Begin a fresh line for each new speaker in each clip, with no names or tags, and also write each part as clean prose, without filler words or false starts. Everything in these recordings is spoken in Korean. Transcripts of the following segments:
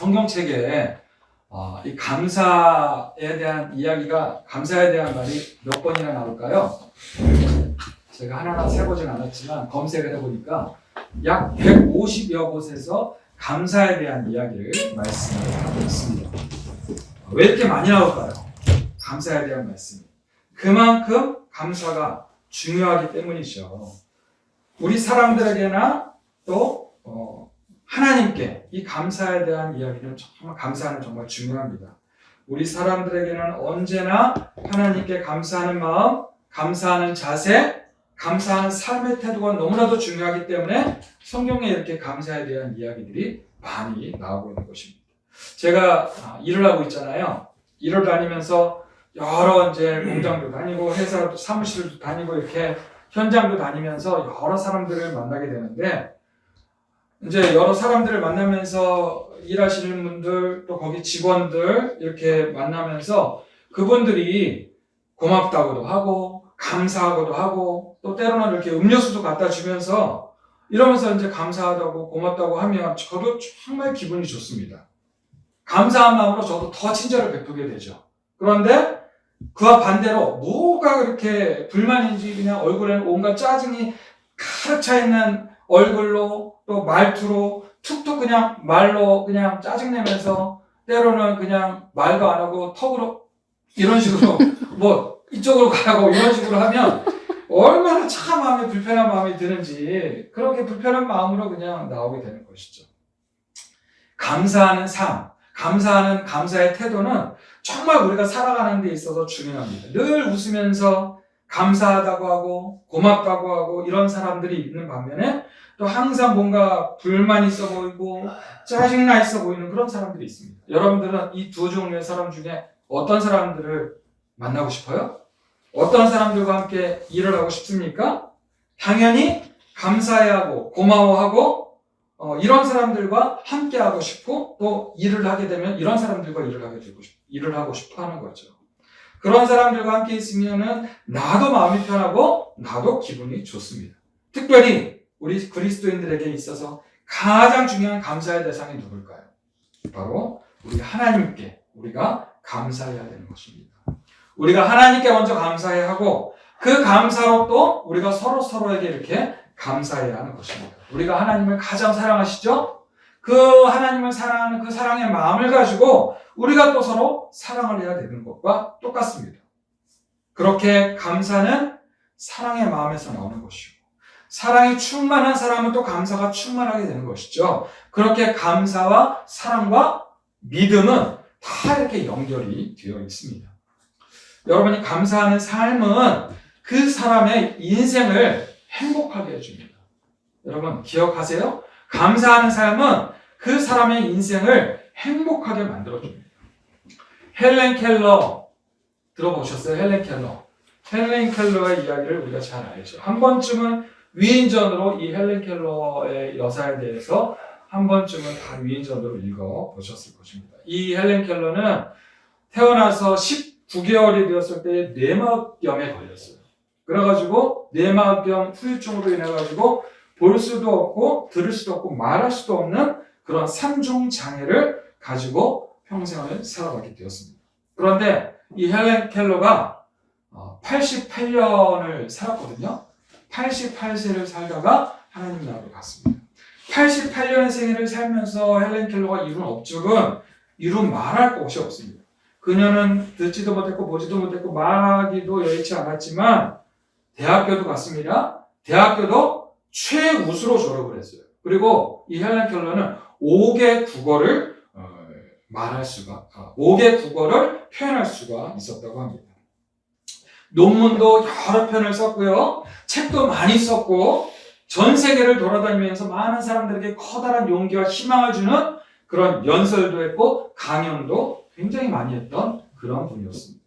성경책에 이 감사에 대한 이야기가, 감사에 대한 말이 몇 번이나 나올까요? 제가 하나하나 세보진 않았지만 검색을 해보니까 약 150여 곳에서 감사에 대한 이야기를 말씀하고 있습니다. 왜 이렇게 많이 나올까요? 감사에 대한 말씀이. 그만큼 감사가 중요하기 때문이죠. 우리 사람들에게나 또 하나님께 이 감사에 대한 이야기는 정말, 감사는 정말 중요합니다. 우리 사람들에게는 언제나 하나님께 감사하는 마음, 감사하는 자세, 감사하는 삶의 태도가 너무나도 중요하기 때문에 성경에 이렇게 감사에 대한 이야기들이 많이 나오고 있는 것입니다. 제가 일을 하고 있잖아요. 일을 다니면서 여러 이제 공장도 다니고 회사도 사무실도 다니고 이렇게 현장도 다니면서 여러 사람들을 만나게 되는데, 이제 여러 사람들을 만나면서 일하시는 분들, 또 거기 직원들 이렇게 만나면서 그분들이 고맙다고도 하고 감사하고도 하고 또 때로는 이렇게 음료수도 갖다 주면서 이러면서 이제 감사하다고 고맙다고 하면 저도 정말 기분이 좋습니다. 감사한 마음으로 저도 더 친절을 베푸게 되죠. 그런데 그와 반대로 뭐가 그렇게 불만인지 그냥 얼굴에 온갖 짜증이 가득 차 있는 얼굴로 또 말투로 툭툭 그냥 말로 그냥 짜증내면서 때로는 그냥 말도 안 하고 턱으로 이런 식으로 뭐 이쪽으로 가라고 이런 식으로 하면 얼마나 참 마음에 불편한 마음이 드는지 그렇게 불편한 마음으로 그냥 나오게 되는 것이죠. 감사하는 삶, 감사하는 감사의 태도는 정말 우리가 살아가는 데 있어서 중요합니다. 늘 웃으면서 감사하다고 하고 고맙다고 하고 이런 사람들이 있는 반면에 또 항상 뭔가 불만 있어 보이고 짜증나 있어 보이는 그런 사람들이 있습니다. 여러분들은 이 두 종류의 사람 중에 어떤 사람들을 만나고 싶어요? 어떤 사람들과 함께 일을 하고 싶습니까? 당연히 감사해야 하고 고마워하고 이런 사람들과 함께 하고 싶고 또 일을 하게 되면 이런 사람들과 일을 하고 싶어 하는 거죠. 그런 사람들과 함께 있으면은 나도 마음이 편하고 나도 기분이 좋습니다. 특별히 우리 그리스도인들에게 있어서 가장 중요한 감사의 대상이 누굴까요? 바로 우리 하나님께 우리가 감사해야 되는 것입니다. 우리가 하나님께 먼저 감사해야 하고 그 감사로 또 우리가 서로에게 이렇게 감사해야 하는 것입니다. 우리가 하나님을 가장 사랑하시죠? 그 하나님을 사랑하는 그 사랑의 마음을 가지고 우리가 또 서로 사랑을 해야 되는 것과 똑같습니다. 그렇게 감사는 사랑의 마음에서 나오는 것이고 사랑이 충만한 사람은 또 감사가 충만하게 되는 것이죠. 그렇게 감사와 사랑과 믿음은 다 이렇게 연결이 되어 있습니다. 여러분이 감사하는 삶은 그 사람의 인생을 행복하게 해줍니다. 여러분 기억하세요? 감사하는 삶은 그 사람의 인생을 행복하게 만들어줍니다. 헬렌 켈러 들어보셨어요? 헬렌 켈러의 이야기를 우리가 잘 알죠. 한 번쯤은 위인전으로 이 헬렌 켈러의 여사에 대해서 한 번쯤은 다 위인전으로 읽어보셨을 것입니다. 이 헬렌 켈러는 태어나서 19개월이 되었을 때 뇌막염에 걸렸어요. 그래가지고 뇌막염 후유증으로 인해가지고 볼 수도 없고 들을 수도 없고 말할 수도 없는 그런 3중 장애를 가지고 평생을 살아가게 되었습니다. 그런데 이 헬렌 켈러가 88년을 살았거든요. 88세를 살다가 하나님 나라로 갔습니다. 88년의 생애를 살면서 헬렌 켈러가 이룬 업적은 이루 말할 것이 없습니다. 그녀는 듣지도 못했고 보지도 못했고 말하기도 여의치 않았지만 대학교도 갔습니다. 대학교도 최우수로 졸업을 했어요. 그리고 이 헬렌 켈러는 5개 국어를 5개 국어를 표현할 수가 있었다고 합니다. 논문도 여러 편을 썼고요. 책도 많이 썼고 전 세계를 돌아다니면서 많은 사람들에게 커다란 용기와 희망을 주는 그런 연설도 했고 강연도 굉장히 많이 했던 그런 분이었습니다.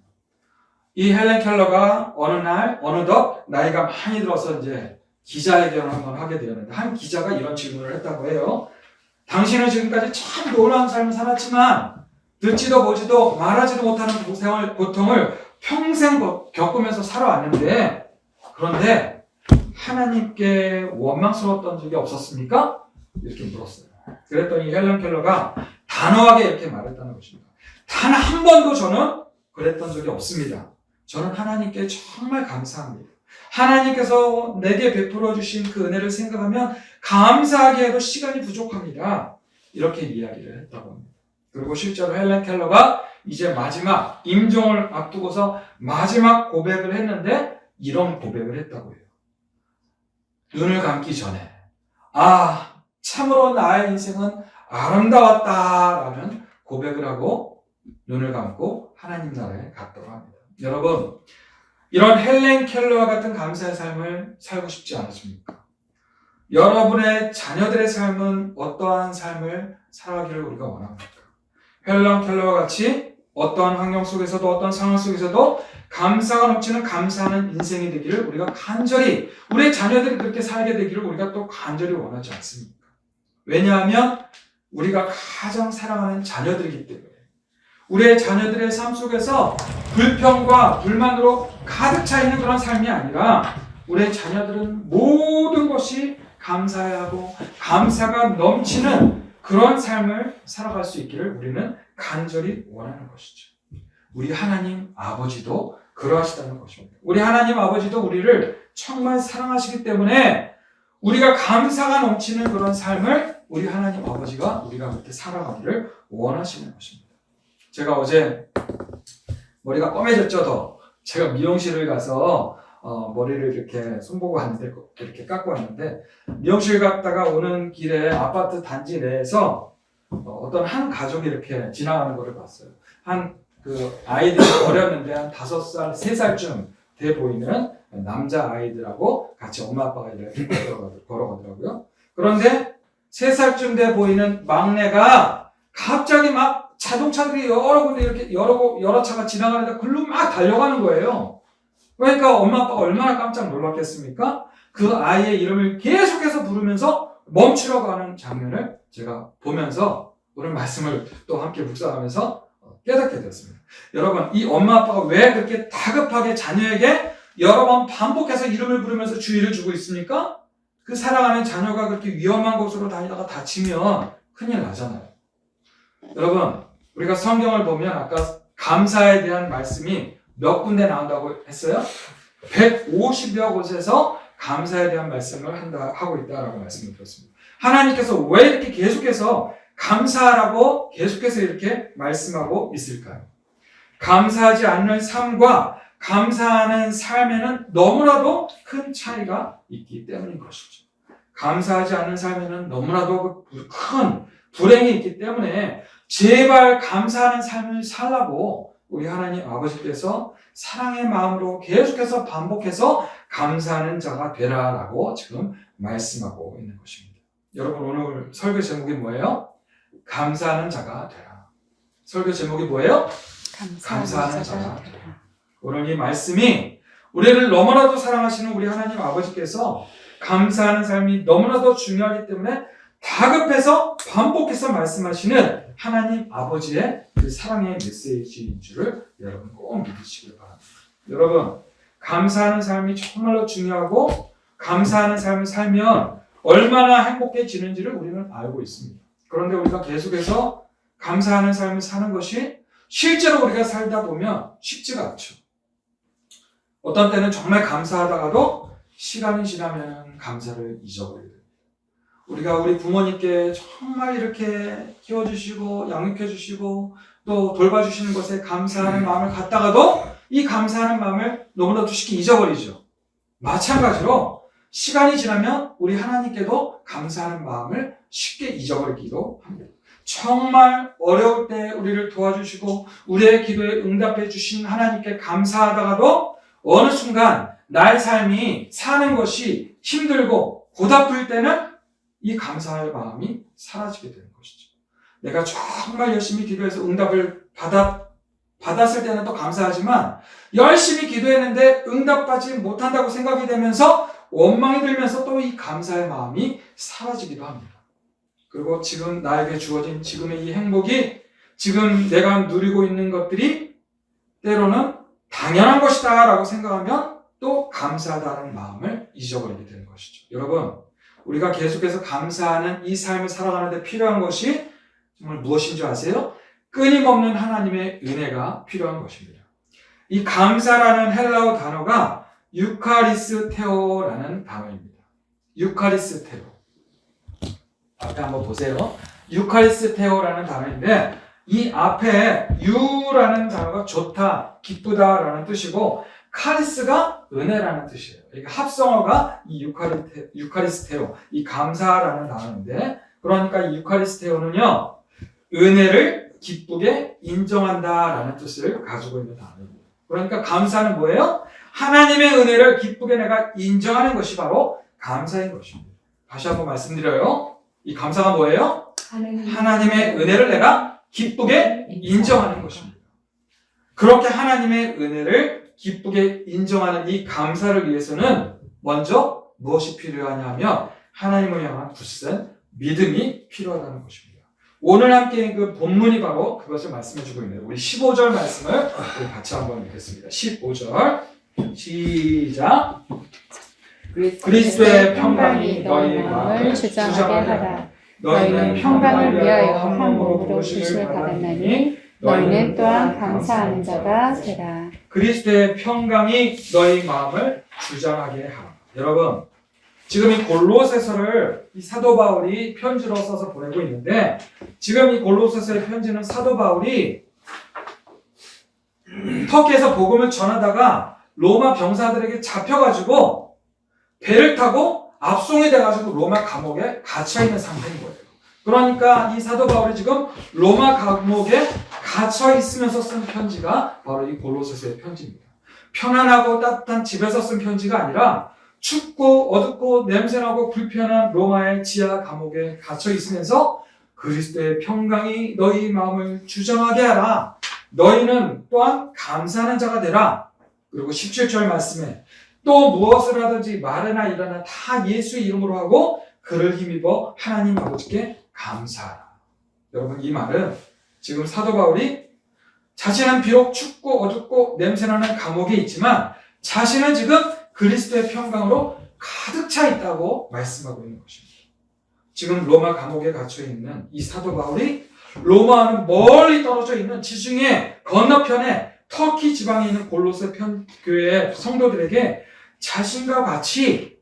이 헬렌 켈러가 어느덧 나이가 많이 들어서 이제 기자회견을 한번 하게 되었는데 한 기자가 이런 질문을 했다고 해요. 당신은 지금까지 참 놀라운 삶을 살았지만 듣지도 보지도 말하지도 못하는 고통을 평생 겪으면서 살아왔는데 그런데 하나님께 원망스러웠던 적이 없었습니까? 이렇게 물었어요. 그랬더니 헬렌 켈러가 단호하게 이렇게 말했다는 것입니다. 단 한 번도 저는 그랬던 적이 없습니다. 저는 하나님께 정말 감사합니다. 하나님께서 내게 베풀어 주신 그 은혜를 생각하면 감사하게 해도 시간이 부족합니다. 이렇게 이야기를 했다고 합니다. 그리고 실제로 헬렌 켈러가 이제 마지막 임종을 앞두고서 마지막 고백을 했는데 이런 고백을 했다고 해요. 눈을 감기 전에 참으로 나의 인생은 아름다웠다라는 고백을 하고 눈을 감고 하나님 나라에 갔다고 합니다. 여러분, 이런 헬렌 켈러와 같은 감사의 삶을 살고 싶지 않으십니까? 여러분의 자녀들의 삶은 어떠한 삶을 살아가기를 우리가 원합니까? 헬렌 켈러와 같이 어떠한 환경 속에서도 어떤 상황 속에서도 감사가 넘치는 감사하는 인생이 되기를 우리가 간절히, 우리의 자녀들이 그렇게 살게 되기를 우리가 또 간절히 원하지 않습니까? 왜냐하면 우리가 가장 사랑하는 자녀들이기 때문에, 우리의 자녀들의 삶 속에서 불평과 불만으로 가득 차 있는 그런 삶이 아니라 우리의 자녀들은 모든 것이 감사해야 하고 감사가 넘치는 그런 삶을 살아갈 수 있기를 우리는 간절히 원하는 것이죠. 우리 하나님 아버지도 그러하시다는 것입니다. 우리 하나님 아버지도 우리를 정말 사랑하시기 때문에 우리가 감사가 넘치는 그런 삶을 우리 하나님 아버지가 우리가 그렇게 살아가기를 원하시는 것입니다. 제가 어제 머리가 검해졌죠, 더. 제가 미용실을 가서 머리를 이렇게 손보고 왔는데, 이렇게 깎고 왔는데, 미용실 갔다가 오는 길에 아파트 단지 내에서 어떤 한 가족이 이렇게 지나가는 것을 봤어요. 아이들이 어렸는데 한 5살, 3살쯤 돼 보이는 남자 아이들하고 같이 엄마 아빠가 이렇게 걸어가더라고요. 그런데 3살쯤 돼 보이는 막내가 갑자기 막 자동차들이 여러 군데 이렇게 여러 차가 지나가는데 글로 막 달려가는 거예요. 그러니까 엄마 아빠가 얼마나 깜짝 놀랐겠습니까? 그 아이의 이름을 계속해서 부르면서 멈추라고 하는 장면을 제가 보면서 오늘 말씀을 또 함께 묵상하면서 깨닫게 되었습니다. 여러분, 이 엄마 아빠가 왜 그렇게 다급하게 자녀에게 여러 번 반복해서 이름을 부르면서 주의를 주고 있습니까? 그 사랑하는 자녀가 그렇게 위험한 곳으로 다니다가 다치면 큰일 나잖아요. 여러분, 우리가 성경을 보면 아까 감사에 대한 말씀이 몇 군데 나온다고 했어요? 150여 곳에서 감사에 대한 말씀을 하고 있다라고 말씀을 드렸습니다. 하나님께서 왜 이렇게 계속해서 감사하라고 계속해서 이렇게 말씀하고 있을까요? 감사하지 않는 삶과 감사하는 삶에는 너무나도 큰 차이가 있기 때문인 것이죠. 감사하지 않는 삶에는 너무나도 큰 불행이 있기 때문에 제발 감사하는 삶을 살라고 우리 하나님 아버지께서 사랑의 마음으로 계속해서 반복해서 감사하는 자가 되라라고 지금 말씀하고 있는 것입니다. 여러분, 오늘 설교 제목이 뭐예요? 감사하는 자가 되라. 설교 제목이 뭐예요? 감사하는 자가 되라. 오늘 이 말씀이 우리를 너무나도 사랑하시는 우리 하나님 아버지께서 감사하는 삶이 너무나도 중요하기 때문에 다급해서 반복해서 말씀하시는 하나님 아버지의 그 사랑의 메시지인 줄을 여러분 꼭 믿으시길 바랍니다. 여러분, 감사하는 삶이 정말로 중요하고 감사하는 삶을 살면 얼마나 행복해지는지를 우리는 알고 있습니다. 그런데 우리가 계속해서 감사하는 삶을 사는 것이 실제로 우리가 살다 보면 쉽지가 않죠. 어떤 때는 정말 감사하다가도 시간이 지나면 감사를 잊어버리게 됩니다. 우리가 우리 부모님께 정말 이렇게 키워주시고 양육해주시고 또 돌봐주시는 것에 감사하는 마음을 갖다가도 이 감사하는 마음을 너무나도 쉽게 잊어버리죠. 마찬가지로 시간이 지나면 우리 하나님께도 감사하는 마음을 쉽게 잊어버리기도 합니다. 정말 어려울 때 우리를 도와주시고 우리의 기도에 응답해 주신 하나님께 감사하다가도 어느 순간 나의 삶이 사는 것이 힘들고 고달플 때는 이 감사할 마음이 사라지게 되는 것이죠. 내가 정말 열심히 기도해서 응답을 받았을 때는 또 감사하지만 열심히 기도했는데 응답받지 못한다고 생각이 되면서 원망이 들면서 또 이 감사의 마음이 사라지기도 합니다. 그리고 지금 나에게 주어진 지금의 이 행복이 지금 내가 누리고 있는 것들이 때로는 당연한 것이다 라고 생각하면 또 감사하다는 마음을 잊어버리게 되는 것이죠. 여러분, 우리가 계속해서 감사하는 이 삶을 살아가는 데 필요한 것이 정말 무엇인 줄 아세요? 끊임없는 하나님의 은혜가 필요한 것입니다. 이 감사라는 헬라어 단어가 유카리스테오라는 단어입니다. 유카리스테오. 앞에 한번 보세요. 유카리스테오라는 단어인데 이 앞에 유라는 단어가 좋다, 기쁘다라는 뜻이고 카리스가 은혜라는 뜻이에요. 그러니까 합성어가 이 유카리스테오, 이 감사라는 단어인데 그러니까 이 유카리스테오는요 은혜를 기쁘게 인정한다라는 뜻을 가지고 있는 단어입니다. 그러니까 감사는 뭐예요? 하나님의 은혜를 기쁘게 내가 인정하는 것이 바로 감사인 것입니다. 다시 한번 말씀드려요. 이 감사가 뭐예요? 하나님의 은혜를 내가 기쁘게 인정하는 것입니다. 그렇게 하나님의 은혜를 기쁘게 인정하는 이 감사를 위해서는 먼저 무엇이 필요하냐면 하나님을 향한 굳센 믿음이 필요하다는 것입니다. 오늘 함께 그 본문이 바로 그것을 말씀해주고 있네요. 우리 15절 말씀을 우리 같이 한번 읽겠습니다. 15절 시작. 그리스도의 평강이 너희 마음을 주장하게 하라. 너희는 평강을 위하여 한 몸으로 부르심을 받았나니 너희는 또한 감사하는 자가 되라. 그리스도의 평강이 너희 마음을 주장하게 하라. 여러분, 지금 이 골로새서를 이 사도 바울이 편지로 써서 보내고 있는데 지금 이 골로새서의 편지는 사도 바울이 터키에서 복음을 전하다가 로마 병사들에게 잡혀가지고 배를 타고 압송이 돼가지고 로마 감옥에 갇혀있는 상태인 거예요. 그러니까 이 사도 바울이 지금 로마 감옥에 갇혀있으면서 쓴 편지가 바로 이 골로새서의 편지입니다. 편안하고 따뜻한 집에서 쓴 편지가 아니라 춥고 어둡고 냄새나고 불편한 로마의 지하 감옥에 갇혀있으면서 그리스도의 평강이 너희 마음을 주장하게 하라. 너희는 또한 감사하는 자가 되라. 그리고 17절 말씀에 또 무엇을 하든지 말이나 일하나 다 예수의 이름으로 하고 그를 힘입어 하나님 아버지께 감사하라. 여러분 이 말은 지금 사도 바울이 자신은 비록 춥고 어둡고 냄새나는 감옥에 있지만 자신은 지금 그리스도의 평강으로 가득 차 있다고 말씀하고 있는 것입니다. 지금 로마 감옥에 갇혀 있는 이 사도 바울이 로마와는 멀리 떨어져 있는 지중해 건너편에 터키 지방에 있는 골로새 교회의 성도들에게 자신과 같이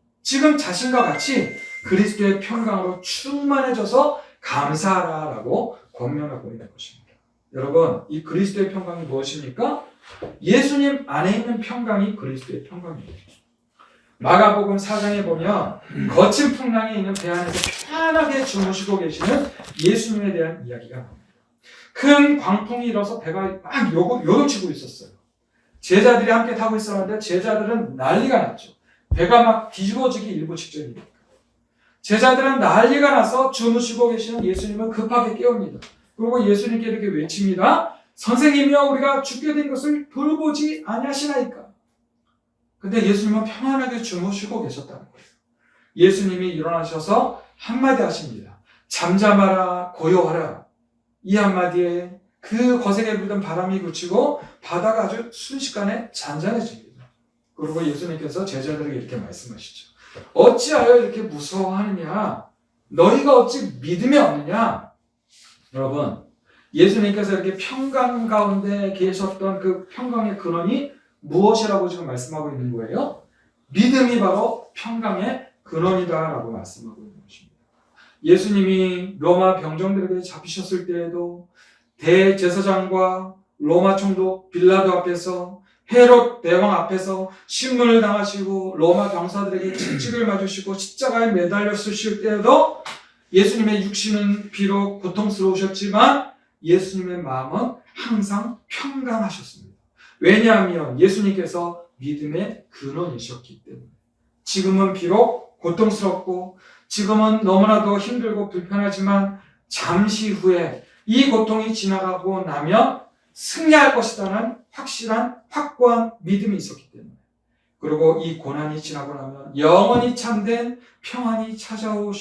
그리스도의 평강으로 충만해져서 감사하라라고 권면하고 있는 것입니다. 여러분, 이 그리스도의 평강이 무엇입니까? 예수님 안에 있는 평강이 그리스도의 평강입니다. 마가복음 4장에 보면 거친 풍랑에 있는 배 안에서 편안하게 주무시고 계시는 예수님에 대한 이야기가 나옵니다. 큰 광풍이 일어서 배가 막 요동치고 있었어요. 제자들이 함께 타고 있었는데 제자들은 난리가 났죠. 배가 막 뒤집어지기 일부 직전이니까. 제자들은 난리가 나서 주무시고 계시는 예수님을 급하게 깨웁니다. 그리고 예수님께 이렇게 외칩니다. 선생님이여 우리가 죽게 된 것을 돌보지 아니하시나이까. 근데 예수님은 평안하게 주무시고 계셨다는 거예요. 예수님이 일어나셔서 한마디 하십니다. 잠잠하라 고요하라. 이 한마디에 그 거세게 불던 바람이 그치고 바다가 아주 순식간에 잔잔해집니다. 그리고 예수님께서 제자들에게 이렇게 말씀하시죠. 어찌하여 이렇게 무서워하느냐? 너희가 어찌 믿음이 없느냐? 여러분, 예수님께서 이렇게 평강 가운데 계셨던 그 평강의 근원이 무엇이라고 지금 말씀하고 있는 거예요? 믿음이 바로 평강의 근원이다라고 말씀하고 있는 것입니다. 예수님이 로마 병정들에게 잡히셨을 때에도 대제사장과 로마 총독 빌라도 앞에서 헤롯 대왕 앞에서 신문을 당하시고 로마 병사들에게 채찍을 맞으시고 십자가에 매달려 쓰실 때에도 예수님의 육신은 비록 고통스러우셨지만 예수님의 마음은 항상 평강하셨습니다. 왜냐하면 예수님께서 믿음의 근원이셨기 때문에. 지금은 비록 고통스럽고 지금은 너무나도 힘들고 불편하지만 잠시 후에 이 고통이 지나가고 나면 승리할 것이라는 확고한 믿음이 있었기 때문에. 그리고 이 고난이 지나고 나면 영원히 참된 평안이 찾아올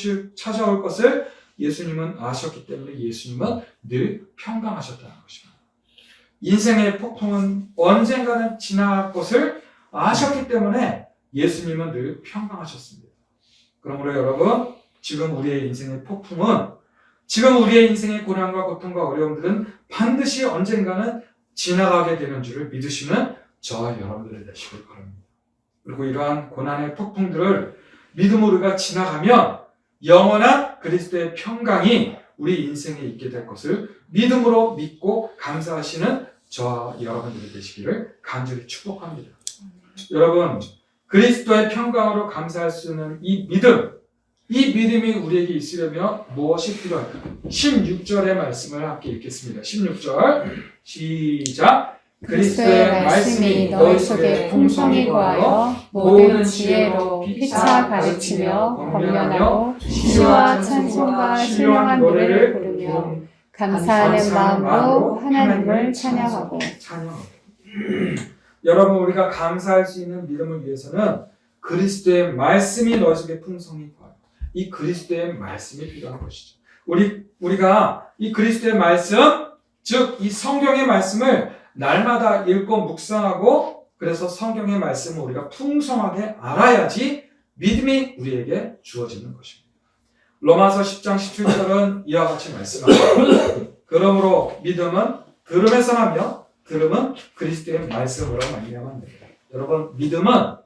것을 예수님은 아셨기 때문에 예수님은 늘 평강하셨다는 것입니다. 인생의 폭풍은 언젠가는 지나갈 것을 아셨기 때문에 예수님은 늘 평강하셨습니다. 그러므로 여러분, 지금 우리의 인생의 폭풍은 지금 우리의 인생의 고난과 고통과 어려움들은 반드시 언젠가는 지나가게 되는 줄을 믿으시는 저와 여러분들이 되시길 바랍니다. 그리고 이러한 고난의 폭풍들을 믿음으로 우리가 지나가면 영원한 그리스도의 평강이 우리 인생에 있게 될 것을 믿음으로 믿고 감사하시는 저와 여러분들이 되시기를 간절히 축복합니다. 여러분, 그리스도의 평강으로 감사할 수 있는 이 믿음이 우리에게 있으려면 무엇이 필요할까요? 16절의 말씀을 함께 읽겠습니다. 16절 시작. 그리스도의 말씀이 너희 속에 풍성히 거하여 모든 지혜로 피차 가르치며 권면하고 시와 찬송과 신령한 노래를 부르며 감사하는 마음으로 하나님을 찬양하고. 여러분, 우리가 감사할 수 있는 믿음을 위해서는 그리스도의 말씀이 너희 속에 풍성히 거하여, 이 그리스도의 말씀이 필요한 것이죠. 우리가 이 그리스도의 말씀, 즉 이 성경의 말씀을 날마다 읽고 묵상하고, 그래서 성경의 말씀을 우리가 풍성하게 알아야지 믿음이 우리에게 주어지는 것입니다. 로마서 10장 17절은 이와 같이 말씀합니다. 그러므로 믿음은 들음에서 나며 들음은 그리스도의 말씀으로 말미암아 됩니다. 여러분, 믿음은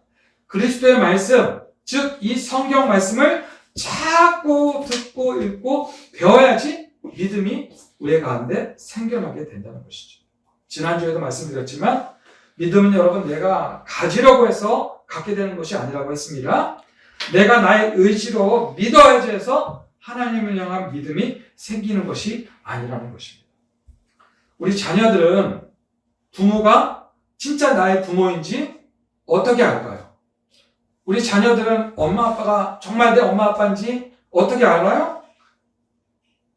그리스도의 말씀, 즉 이 성경 말씀을 자꾸 듣고 읽고 배워야지 믿음이 우리 가운데 생겨나게 된다는 것이죠. 지난주에도 말씀드렸지만 믿음은 여러분 내가 가지려고 해서 갖게 되는 것이 아니라고 했습니다. 내가 나의 의지로 믿어야지 해서 하나님을 향한 믿음이 생기는 것이 아니라는 것입니다. 우리 자녀들은 부모가 진짜 나의 부모인지 어떻게 알까요? 우리 자녀들은 엄마 아빠가 정말 내 엄마 아빠인지 어떻게 알아요?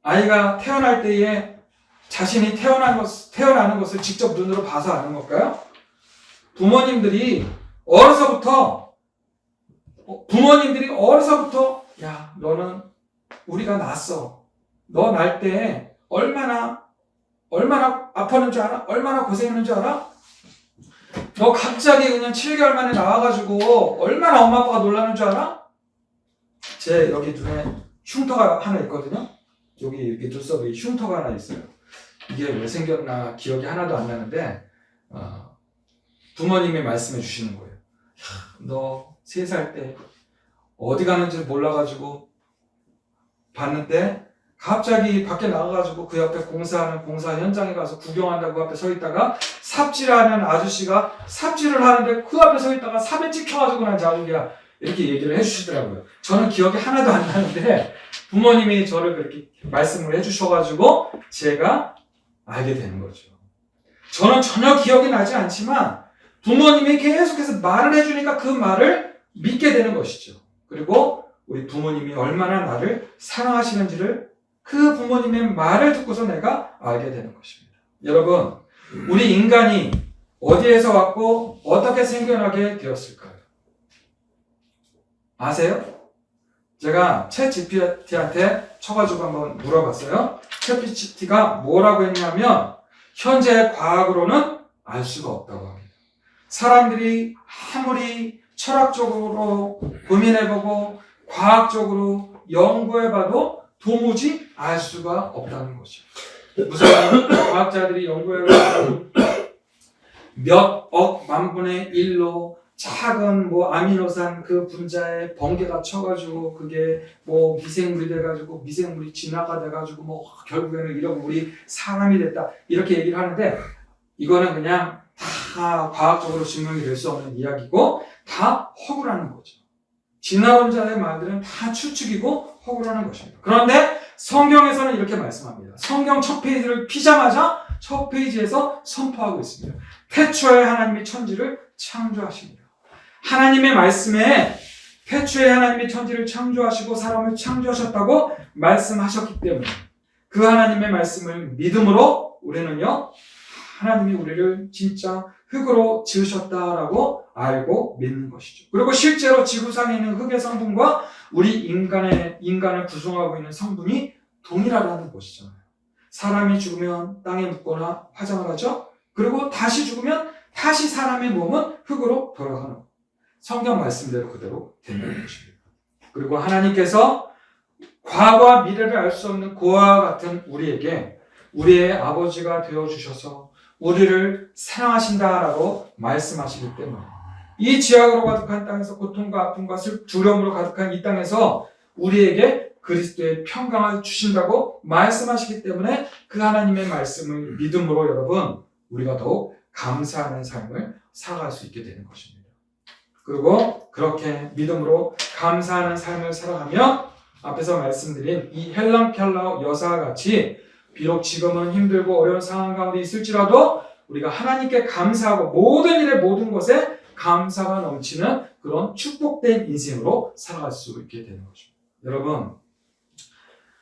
아이가 태어날 때에 자신이 태어나는 것을 직접 눈으로 봐서 아는 걸까요? 부모님들이 어려서부터 야, 너는 우리가 낳았어. 너 날 때 얼마나 아팠는 줄 알아? 얼마나 고생했는 줄 알아? 너 갑자기 그냥 7개월 만에 나와가지고 얼마나 엄마 아빠가 놀라는 줄 알아? 제 여기 눈에 흉터가 하나 있거든요. 여기 이렇게 눈썹에 흉터가 하나 있어요. 이게 왜 생겼나 기억이 하나도 안 나는데 부모님이 말씀해 주시는 거예요. 너 3살 때 어디 가는지 몰라가지고 봤는데 갑자기 밖에 나가가지고 그 옆에 공사 현장에 가서 구경한다고 그 앞에 서 있다가 삽질하는 아저씨가 삽질을 하는데 그 앞에 서 있다가 삽에 찍혀가지고 난 자국이야. 이렇게 얘기를 해주시더라고요. 저는 기억이 하나도 안 나는데 부모님이 저를 그렇게 말씀을 해주셔가지고 제가 알게 되는 거죠. 저는 전혀 기억이 나지 않지만 부모님이 계속해서 말을 해주니까 그 말을 믿게 되는 것이죠. 그리고 우리 부모님이 얼마나 나를 사랑하시는지를 그 부모님의 말을 듣고서 내가 알게 되는 것입니다. 여러분, 우리 인간이 어디에서 왔고 어떻게 생겨나게 되었을까요? 아세요? 제가 챗GPT한테 쳐가지고 한번 물어봤어요. 챗GPT가 뭐라고 했냐면 현재 과학으로는 알 수가 없다고 합니다. 사람들이 아무리 철학적으로 고민해보고 과학적으로 연구해봐도 도무지 알 수가 없다는 것이죠. 무슨 과학자들이 연구해봐도 몇 억 만분의 1로 작은 아미노산 그 분자에 번개가 쳐가지고 그게 미생물이 돼가지고 미생물이 진화가 돼가지고 결국에는 이런 우리 사람이 됐다 이렇게 얘기를 하는데 이거는 그냥 다 과학적으로 증명이 될 수 없는 이야기고 다 허구라는 거죠. 진화론자의 말들은 다 추측이고 허구라는 것입니다. 그런데 성경에서는 이렇게 말씀합니다. 성경 첫 페이지를 피자마자 첫 페이지에서 선포하고 있습니다. 태초에 하나님이 천지를 창조하십니다. 하나님의 말씀에 태초에 하나님이 천지를 창조하시고 사람을 창조하셨다고 말씀하셨기 때문에 그 하나님의 말씀을 믿음으로 우리는요 하나님이 우리를 진짜 흙으로 지으셨다라고 알고 믿는 것이죠. 그리고 실제로 지구상에 있는 흙의 성분과 우리 인간을 구성하고 있는 성분이 동일하다는 것이잖아요. 사람이 죽으면 땅에 묻거나 화장을 하죠. 그리고 다시 죽으면 다시 사람의 몸은 흙으로 돌아가는 성경 말씀대로 그대로 된다는 것입니다. 그리고 하나님께서 과거와 미래를 알 수 없는 그와 같은 우리에게 우리의 아버지가 되어주셔서 우리를 사랑하신다라고 말씀하시기 때문에 이 지약으로 가득한 땅에서 고통과 아픔과 두려움으로 가득한 이 땅에서 우리에게 그리스도의 평강을 주신다고 말씀하시기 때문에 그 하나님의 말씀을 믿음으로 여러분 우리가 더욱 감사하는 삶을 살아갈 수 있게 되는 것입니다. 그리고 그렇게 믿음으로 감사하는 삶을 살아가면 앞에서 말씀드린 이 헬랑켈라우 여사와 같이 비록 지금은 힘들고 어려운 상황 가운데 있을지라도 우리가 하나님께 감사하고 모든 일에 모든 것에 감사가 넘치는 그런 축복된 인생으로 살아갈 수 있게 되는 것입니다. 여러분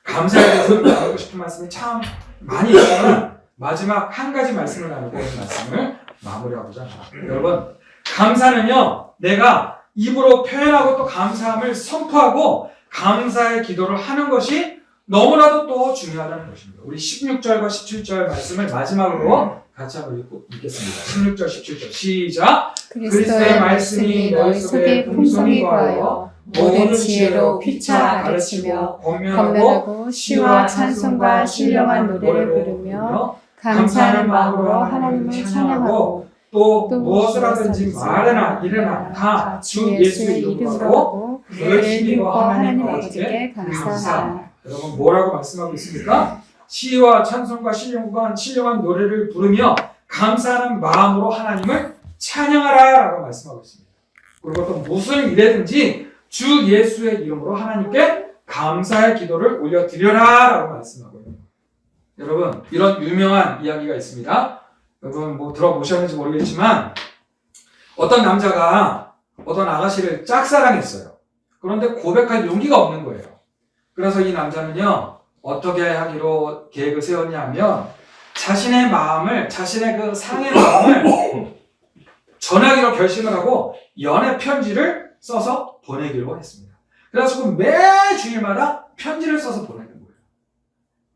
감사에 대해서 나누고 싶은 말씀이 참 많이 있지만 마지막 한 가지 말씀을 나누고 오늘 말씀을 마무리하고자 합니다. 여러분 감사는요 내가 입으로 표현하고 또 감사함을 선포하고 감사의 기도를 하는 것이 너무나도 또 중요하다는 것입니다. 우리 16절과 17절 말씀을 마지막으로 같이 한번 읽겠습니다. 16절 17절 시작. 그리스도의 말씀이 너희 속에 풍성히 거하여 모든 지혜로 피차 가르치며 권면하고 시와 찬송과 신령한 노래를 부르며 감사하는 마음으로 하나님을 찬양하고 또 무엇을 하든지 말이나 일이나 다 주 예수의 이름으로 하고 그를 힘입어 하나님 아버지께 감사하라. 여러분 뭐라고 말씀하고 있습니까? 시와 찬송과 신령한 노래를 부르며 감사하는 마음으로 하나님을 찬양하라 라고 말씀하고 있습니다. 그리고 또 무슨 일이든지 주 예수의 이름으로 하나님께 감사의 기도를 올려드려라 라고 말씀하고 있습니다. 여러분 이런 유명한 이야기가 있습니다. 여러분 뭐 들어보셨는지 모르겠지만 어떤 남자가 어떤 아가씨를 짝사랑했어요. 그런데 고백할 용기가 없는 거예요. 그래서 이 남자는요 어떻게 하기로 계획을 세웠냐면 자신의 그 사랑의 마음을 전하기로 결심을 하고 연애 편지를 써서 보내기로 했습니다. 그래서 매 주일마다 편지를 써서 보내는 거예요.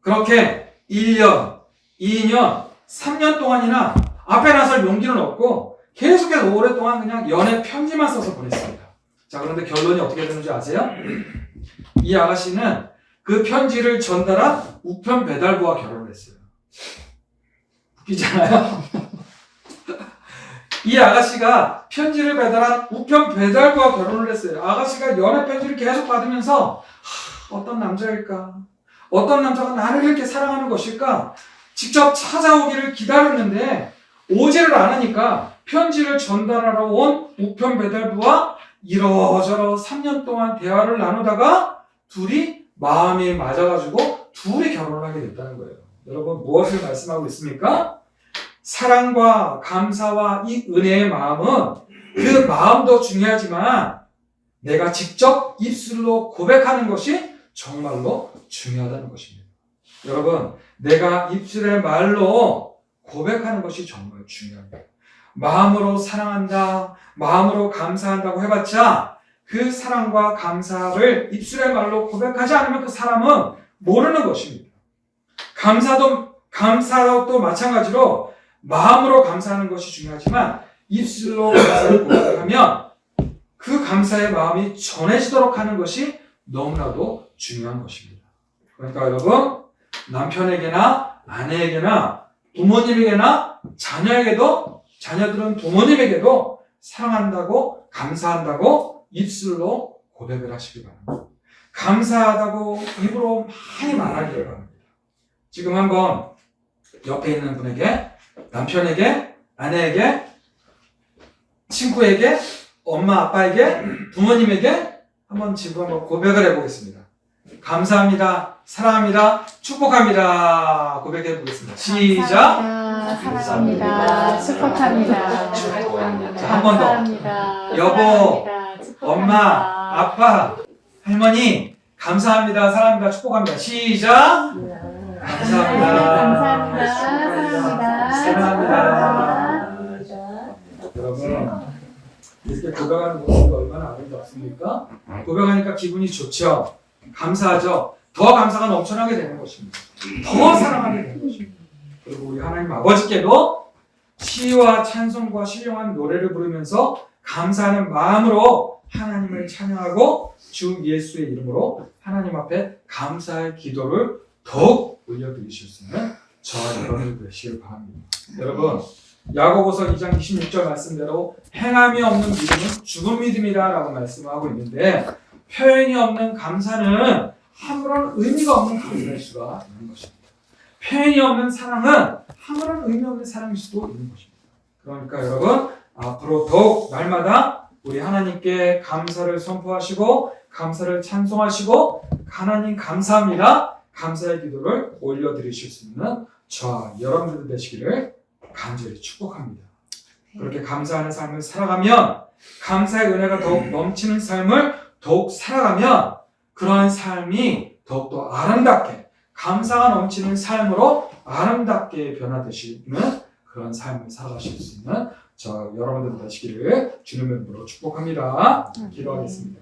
그렇게 1년, 2년, 3년 동안이나 앞에 나설 용기는 없고 계속해서 오랫동안 그냥 연애 편지만 써서 보냈습니다. 자, 그런데 결론이 어떻게 되는지 아세요? 이 아가씨는 그 편지를 전달한 우편 배달부와 결혼을 했어요. 웃기잖아요? 이 아가씨가 편지를 배달한 우편 배달부와 결혼을 했어요. 아가씨가 연애 편지를 계속 받으면서 어떤 남자일까? 어떤 남자가 나를 이렇게 사랑하는 것일까? 직접 찾아오기를 기다렸는데 오지를 않으니까 편지를 전달하러 온 우편 배달부와 이러저러 3년 동안 대화를 나누다가 둘이 마음이 맞아가지고 둘이 결혼을 하게 됐다는 거예요. 여러분 무엇을 말씀하고 있습니까? 사랑과 감사와 이 은혜의 마음은 그 마음도 중요하지만 내가 직접 입술로 고백하는 것이 정말로 중요하다는 것입니다. 여러분 내가 입술의 말로 고백하는 것이 정말 중요합니다. 마음으로 사랑한다, 마음으로 감사한다고 해봤자 그 사랑과 감사를 입술의 말로 고백하지 않으면 그 사람은 모르는 것입니다. 감사도 마찬가지로 마음으로 감사하는 것이 중요하지만 입술로 감사를 고백하면 그 감사의 마음이 전해지도록 하는 것이 너무나도 중요한 것입니다. 그러니까 여러분 남편에게나 아내에게나 부모님에게나 자녀들은 부모님에게도 사랑한다고 감사한다고 입술로 고백을 하시기 바랍니다. 감사하다고 입으로 많이 말하기를 바랍니다. 지금 한번 옆에 있는 분에게 남편에게 아내에게 친구에게 엄마 아빠에게 부모님에게 지금 한번 고백을 해보겠습니다. 감사합니다. 사랑합니다. 축복합니다. 고백해 보겠습니다. 시작.
사랑합니다. 축복합니다.
자, 한 번 더. 여보, 엄마, 아빠, 할머니, 감사합니다. 사랑합니다. 축복합니다. 시작. 감사합니다. 사랑합니다. 여러분, 이렇게 고백하는 모습이 얼마나 아름답습니까? 고백하니까 기분이 좋죠. 감사하죠. 더 감사가 넘쳐나게 되는 것입니다. 더 사랑하게 되는 것입니다. 그리고 우리 하나님 아버지께도 시와 찬송과 신령한 노래를 부르면서 감사하는 마음으로 하나님을 찬양하고 주 예수의 이름으로 하나님 앞에 감사의 기도를 더욱 올려드리실 수 있는 저와 여러분들 되시길 바랍니다. 여러분, 야고보서 2장 26절 말씀대로 행함이 없는 믿음은 죽은 믿음이다 라고 말씀하고 있는데, 표현이 없는 감사는 아무런 의미가 없는 감사일 수가 있는 것입니다. 표현이 없는 사랑은 아무런 의미 없는 사랑일 수도 있는 것입니다. 그러니까 여러분, 앞으로 더욱 날마다 우리 하나님께 감사를 선포하시고 감사를 찬송하시고 하나님 감사합니다, 감사의 기도를 올려드리실 수 있는 저와 여러분들 되시기를 간절히 축복합니다. 그렇게 감사하는 삶을 살아가면, 감사의 은혜가 더욱 넘치는 삶을 더욱 살아가면 그러한 삶이 더욱더 아름답게, 감사가 넘치는 삶으로 아름답게 변화되시는 그런 삶을 살아가실 수 있는 저 여러분들 되시기를 주님의 이름으로 축복합니다. 기도하겠습니다.